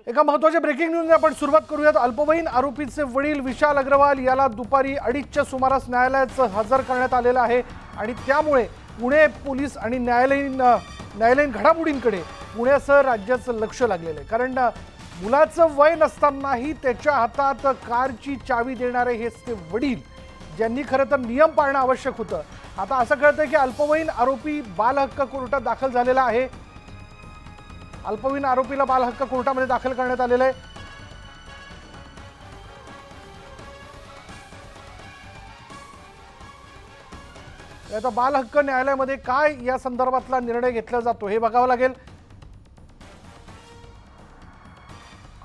एका महत्त्वाच्या ब्रेकिंग न्यूजने आपण सुरुवात करूयात। अल्पवयीन आरोपीचे वडील विशाल अग्रवाल याला दुपारी 2:30च्या सुमारास न्यायालयात हजर करण्यात आलेलं आहे आणि त्यामुळे पुणे पोलीस आणि न्यायालयीन घडामोडींकडे पुण्यासह राज्याचं लक्ष लागलेलं आहे। कारण मुलाचं वय नसतानाही त्याच्या हातात कारची चावी देणारे हे ते वडील, ज्यांनी खरं तर नियम पाळणं आवश्यक होतं। आता असं कळतंय की अल्पवयीन आरोपी बालहक्क कोर्टात दाखल झालेला आहे। अल्पवयीन आरोपीला बालहक्क कोर्टामध्ये दाखल करण्यात आलेलं आहे। आता बालहक्क न्यायालयामध्ये काय या संदर्भातला निर्णय घेतला जातो हे बघावं लागेल।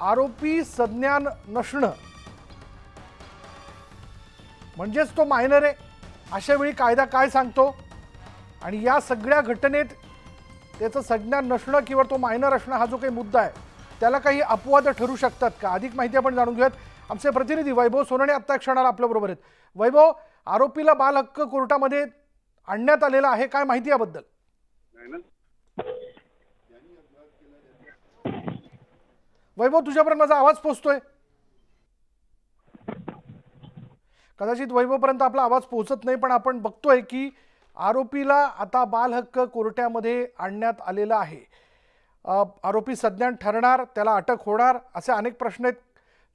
आरोपी संज्ञान नसणं म्हणजेच तो मायनर आहे, अशा वेळी कायदा काय सांगतो आणि या सगळ्या घटनेत त्याचं संज्ञान नसणं किंवा तो मायनर असणं हा जो काही मुद्दा आहे त्याला काही अपवाद ठरू शकतात का? अधिक माहिती आपण जाणून घेऊयात। आमचे प्रतिनिधी वैभव सोनवणे आत्ता क्षणाला आपल्याबरोबर आहेत। वैभव, आरोपीला बालहक्क कोर्टामध्ये आणण्यात आलेला आहे, काय माहिती याबद्दल? वैभव, तुझ्यापर्यंत माझा आवाज पोहोचतोय? कदाचित वैभवपर्यंत आपला आवाज पोहोचत नाही, पण आपण बघतोय की आरोपीला आता बालहक्क कोर्टामध्ये आणण्यात आलेला आहे। आरोपी संज्ञान ठरणार, त्याला अटक होणार, असे अनेक प्रश्न आहेत।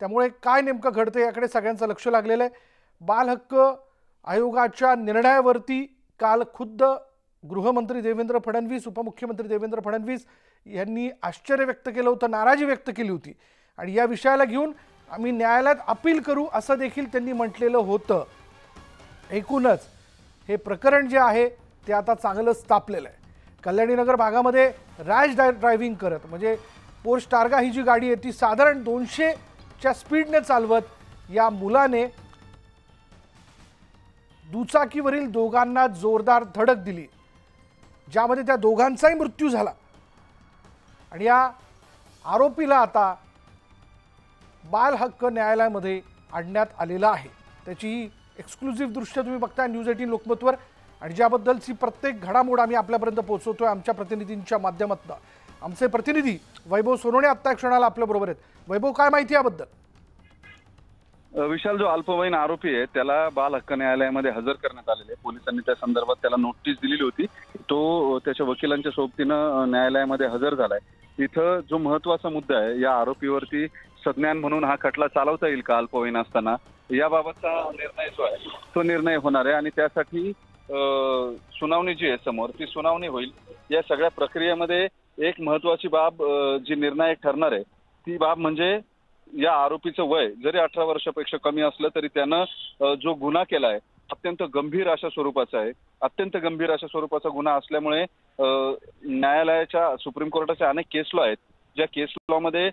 त्यामुळे काय नेमकं घडतं याकडे सगळ्यांचं लक्ष लागलेलं आहे। बालहक्क आयोगाच्या निर्णयावरती काल खुद्द गृहमंत्री देवेंद्र फडणवीस, उपमुख्यमंत्री देवेंद्र फडणवीस यांनी आश्चर्य व्यक्त केलं होतं, नाराजी व्यक्त केली होती आणि या विषयाला घेऊन आम्ही न्यायालयात अपील करू असं देखील त्यांनी म्हटलेलं होतं। एकूणच हे प्रकरण जे आहे ते आता चांगलंच तापलेलं आहे। कल्याणीनगर भागामध्ये रॅश ड्रायव्हिंग करत, म्हणजे पोर्श टार्गा ही जी गाडी आहे ती साधारण 200च्या स्पीडने चालवत या मुलाने दुचाकीवरील दोघांना जोरदार धडक दिली, ज्यामध्ये त्या दोघांचाही मृत्यू झाला आणि या आरोपीला आता बालहक्क न्यायालयामध्ये आणण्यात आलेला आहे। त्याची एक्सक्लुझिव्ह दृश्य तुम्ही बघताय न्यूज 18 लोकमतवर आणि ज्याबद्दलची प्रत्येक घडामोड आम्ही आपल्यापर्यंत पोहोचवतोय आमच्या प्रतिनिधींच्या माध्यमातून। आमचे प्रतिनिधी वैभव सोनवणे आत्ता क्षणाला आपल्याबरोबर आहेत। वैभव, काय माहिती याबद्दल? विशाल, जो अल्पवयीन आरोपी आहे त्याला बाल हक्क न्यायालयामध्ये हजर करण्यात आलेले आहे। पोलिसांनी त्या संदर्भात त्याला नोटीस दिलेली होती, तो त्याच्या वकिलांच्या सोबतीनं न्यायालयामध्ये हजर झालाय। इथं जो महत्त्वाचा मुद्दा आहे, या आरोपीवरती संज्ञान म्हणून हा खटला चालवता येईल का अल्पवयीन असताना, याबाबतचा निर्णय जो आहे तो निर्णय होणार आहे आणि त्यासाठी सुनावणी जी आहे समोर ती सुनावणी होईल। या सगळ्या प्रक्रियेमध्ये एक महत्त्वाची बाब जी निर्णायक ठरणार आहे ती बाब म्हणजे या आरोपीचं वय जरी 18 वर्षापेक्षा कमी असलं तरी त्यानं जो गुन्हा केलाय अत्यंत गंभीर अशा स्वरूपाचा आहे। अत्यंत गंभीर अशा स्वरूपाचा गुन्हा असल्यामुळे न्यायालयाच्या सुप्रीम कोर्टाचे अनेक केस लॉ आहेत, ज्या केस लॉमध्ये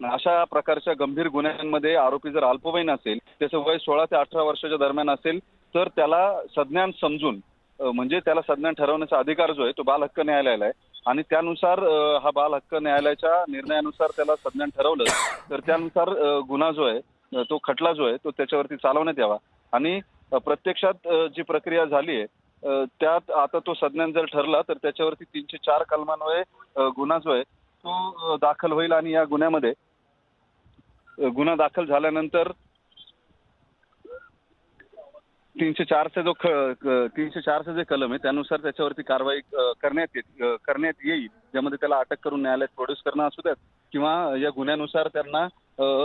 अशा प्रकारच्या गंभीर गुन्ह्यांमध्ये आरोपी जर अल्पवयीन असेल, त्याचं वय 16 ते 18 वर्षाच्या दरम्यान असेल तर त्याला संज्ञान समजून, म्हणजे त्याला संज्ञान ठरवण्याचा अधिकार जो आहे तो बाल हक्क न्यायालयाला आहे आणि त्यानुसार हा बाल हक्क न्यायालयाच्या निर्णयानुसार त्याला संज्ञान ठरवलं तर त्यानुसार गुन्हा जो आहे तो खटला जो आहे तो त्याच्यावरती चालवण्यात यावा आणि प्रत्यक्षात जी प्रक्रिया झाली आहे त्यात आता तो संज्ञान जर ठरला तर त्याच्यावरती 304 कलमान्वये गुन्हा जो आहे तो दाखल होईल आणि या गुन्ह्यामध्ये गुन्हा दाखल झाल्यानंतर 304चे जे कलम आहे त्यानुसार त्याच्यावरती कारवाई करण्यात येईल, ज्यामध्ये त्याला अटक करून न्यायालयात प्रोड्यूस करणं असू द्यात किंवा या गुन्ह्यानुसार त्यांना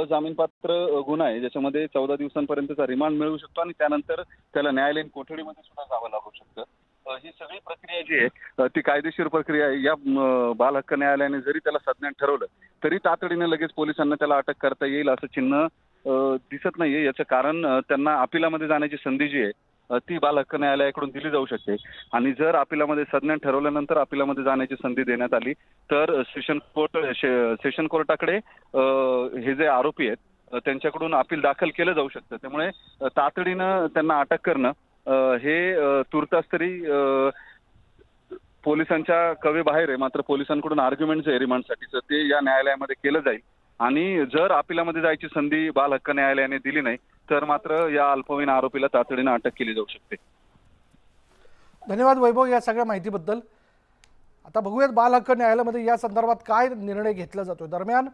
अजामीनपात्र गुन्हा आहे ज्याच्यामध्ये 14 दिवसांपर्यंतचा रिमांड मिळू शकतो आणि त्यानंतर त्याला न्यायालयीन कोठडीमध्ये सुद्धा जावं लागू शकतं। ही सगळी प्रक्रिया जी आहे ती कायदेशीर प्रक्रिया आहे। या बाल हक्क न्यायालयाने जरी त्याला संज्ञान ठरवलं तरी तातडीने लगेच पोलिसांना त्याला अटक करता येईल असं चिन्ह दिसत नाहीये। याचं कारण त्यांना अपिलामध्ये जाण्याची संधी जी आहे ती बाल हक्क न्यायालयाकडून दिली जाऊ शकते आणि जर अपिलामध्ये संज्ञान ठरवल्यानंतर अपिलामध्ये जाण्याची संधी देण्यात आली तर सेशन कोर्टाकडे हे जे आरोपी आहेत त्यांच्याकडून अपील दाखल केलं जाऊ शकतं। त्यामुळे तातडीनं त्यांना अटक करणं हे तुर्तास तरी पोलिसांच्या कवेबाहेर आहे। मात्र पोलिसांकडून आर्ग्युमेंट जे आहे रिमांडसाठीचं ते या न्यायालयामध्ये केलं जाईल आणि जर अपिलामध्ये जायची संधी बाल हक्क न्यायालयाने दिली नाही तर मात्र या अल्पवयीन आरोपीला तातडीनं अटक केली जाऊ शकते। धन्यवाद वैभव या सगळ्या माहितीबद्दल। आता बघूयात बाल हक्क न्यायालयामध्ये या संदर्भात काय निर्णय घेतला जातोय। दरम्यान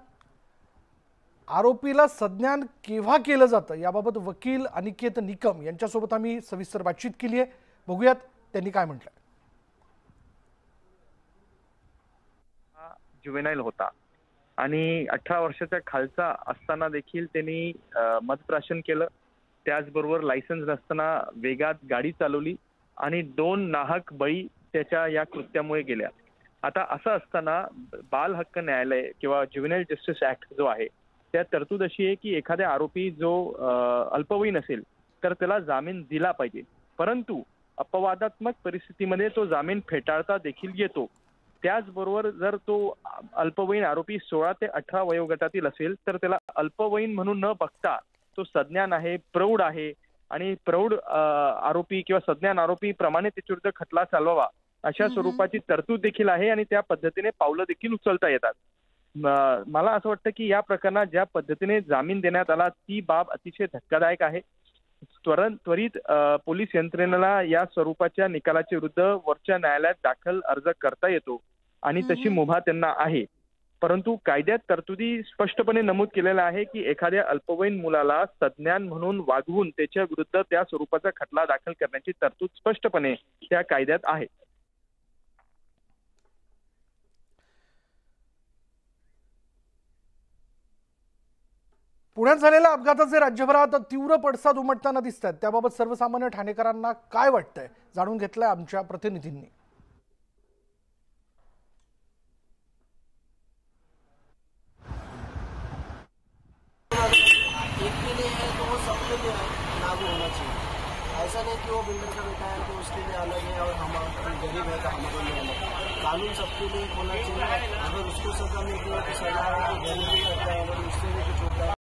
आरोपीला संज्ञान केव्हा केलं जातं याबाबत वकील अनिकेत निकम यांच्यासोबत आम्ही सविस्तर बातचीत केली आहे। बघूयात त्यांनी काय म्हटलं। ज्युवेनाईल होता आणि 18 वर्षाच्या खालचा असताना देखील त्यांनी मद्यप्राशन केलं, त्याचबरोबर लायसन्स नसताना वेगात गाडी चालवली आणि 2 नाहक बळी त्याच्या या कृत्यामुळे गेल्या। आता असं असताना बाल हक्क न्यायालय किंवा ज्युवेनाईल जस्टिस ऍक्ट जो आहे त्या तरतूद अशी आहे की एखाद्या आरोपी जो अल्पवयीन असेल तर त्याला जामीन दिला पाहिजे, परंतु अपवादात्मक परिस्थितीमध्ये तो जामीन फेटाळता देखील येतो। त्याचबरोबर जर तो अल्पवयीन आरोपी 16 ते 18 वयोगटातील असेल तर त्याला अल्पवयीन म्हणून न बघता तो सज्ञान आहे, प्रौढ आहे आणि प्रौढ आरोपी किंवा सज्ञान आरोपी प्रमाणे त्याच्याविरुद्ध खटला चालवावा अशा स्वरूपाची तरतूद देखील आहे आणि त्या पद्धतीने पावलं देखील उचलता येतात। मला असं वाटतं की या प्रकरणात ज्या पद्धतीने जामीन देण्यात आला ती बाब अतिशय धक्कादायक आहे। त्वरित पोलीस यंत्रणेला या स्वरूपाच्या निकालाच्या विरुद्ध वरच्या न्यायालयात दाखल अर्ज करता येतो आणि तशी मुभा त्यांना आहे, परंतु कायद्यात तरतुदी स्पष्टपणे नमूद केलेलं आहे की एखाद्या अल्पवयीन मुलाला सज्ञान म्हणून वागवून त्याच्या विरुद्ध त्या स्वरूपाचा खटला दाखल करण्याची तरतूद स्पष्टपणे त्या कायद्यात आहे। पुण्यात झालेल्या अपघाताचे राज्यभरात तीव्र पडसाद उमटताना दिसतात, त्याबाबत सर्वसामान्य ठाणेकरांना काय वाटतंय जाणून घेतलंय आमच्या प्रतिनिधींनी। लागू होना चाहिए, ऐसा नहीं कि वो बिल्डर का बेटा है तो उसके लिए अलग है और हम गरीब है तो हमारे लिए अलग। कानून सबके लिए होना चाहिए, अगर उसको सजा मिलती है तो सजा है, गरीबी